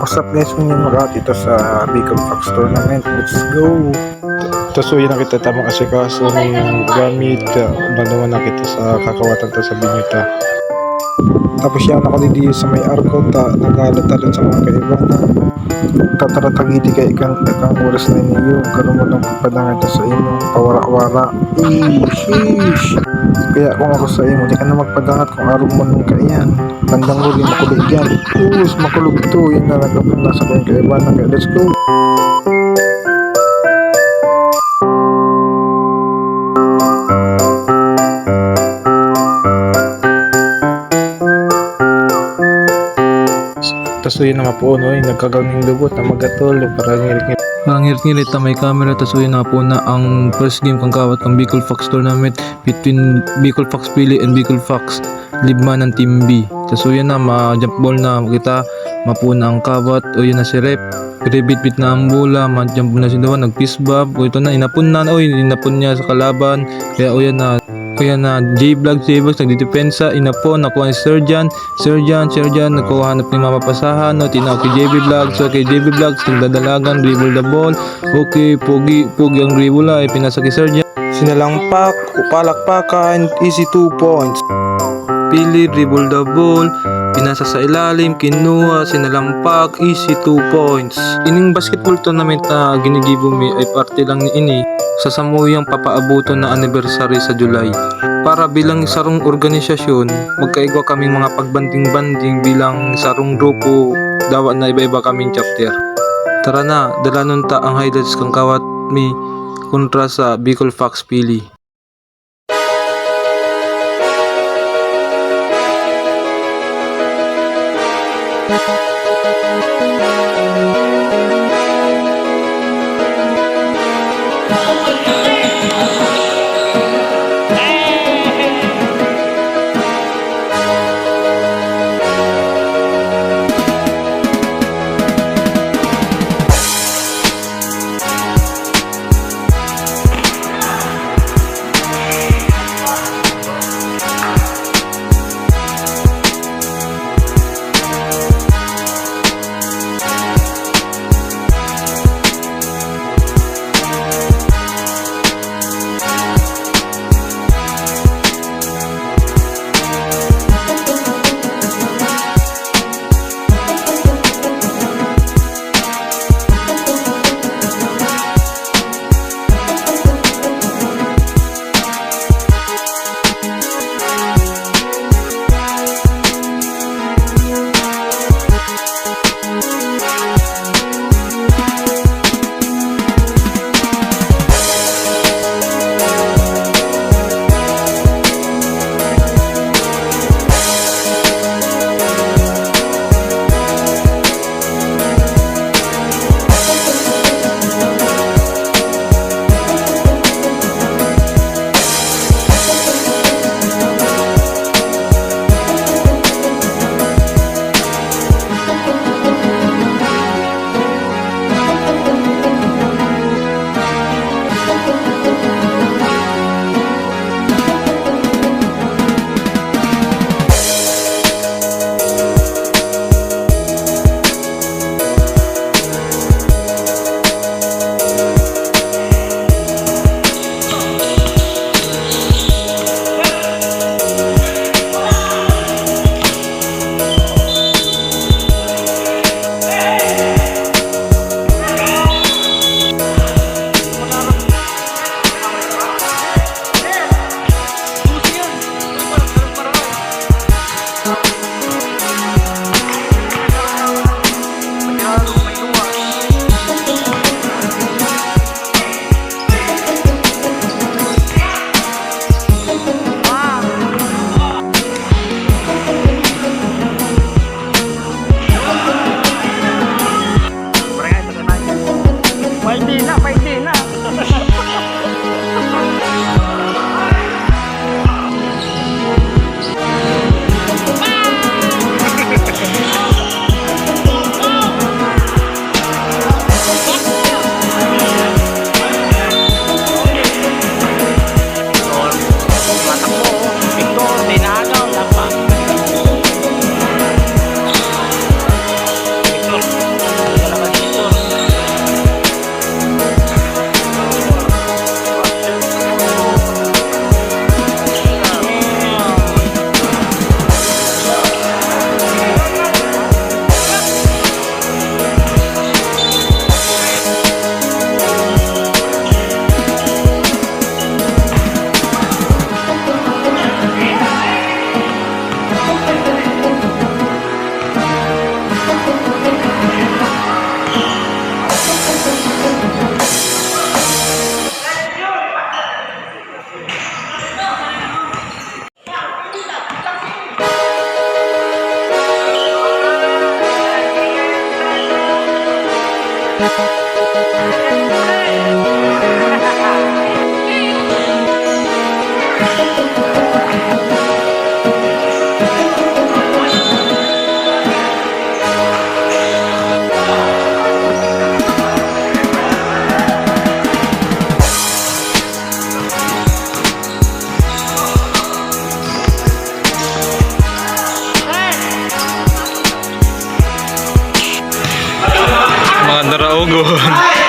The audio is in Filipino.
What's up guys, kung yung mga dito sa Bicol Fox Tournament, let's go! So yun na kita tamang asikaso ng gamit, bandawan na kita sa kakawatan ta sa binyuta. Tapos yan ako dito sa may arko ta, naghalatalan sa mga kaibanan. Tataratagiti kay ikang oras na niyo, karoon mo lang pagpadangan sa imong pawara-wara. Sheesh! Kaya kung ako sa imo, di ka na magpadangat kung araw mo nung kaiyan. Bandang huli makulog yan. Makulog to. Yun na nagkapunta sa kong kaibanan. Kaya let's go! Taso yun na po, no? Yung nagkagawing lubot na magatol. Parang ngirit-ngirit na may camera. Taso yun na po na ang first game kang kawat ang Bicol Fox Tournament between Bicol Fox Pili and Bicol Fox Libman ng Team B. Taso yun na, ma-jump ball na kita, mapuna ang kawat. O yun na si Rep. Bit na ang bola, ma-jump na si Dawan, nag-fist bump. O ito na, inapun niya sa kalaban. Kaya o yan na, J-Vlog, nagdidepensa, inapon, nakuha ni Sergeant, nakuha hanap ni mapapasahan, no, tinawag kay JB Vlogs, so kay JB Vlogs, nagdadalagan, dribble the ball, okay, pogi ang dribble ay pinasa kay Sergeant, sinalampak, palakpakan, easy 2 points. Pili, dribble the ball, pinasa sa ilalim, kinuha, sinalampak, easy 2 points. Ining basketball tournament na ginigibo mi ay parte lang ni ini sa samuyang papaabuto na anniversary sa July. Para bilang sarong organisasyon, magkaigwa kaming mga pagbanding-banding bilang sarong grupo, dawa na iba-iba kaming chapter. Tara na, dalanon ta ang highlights kang kawat mi kontra sa Bicol Fox Pili. Mga naraugon.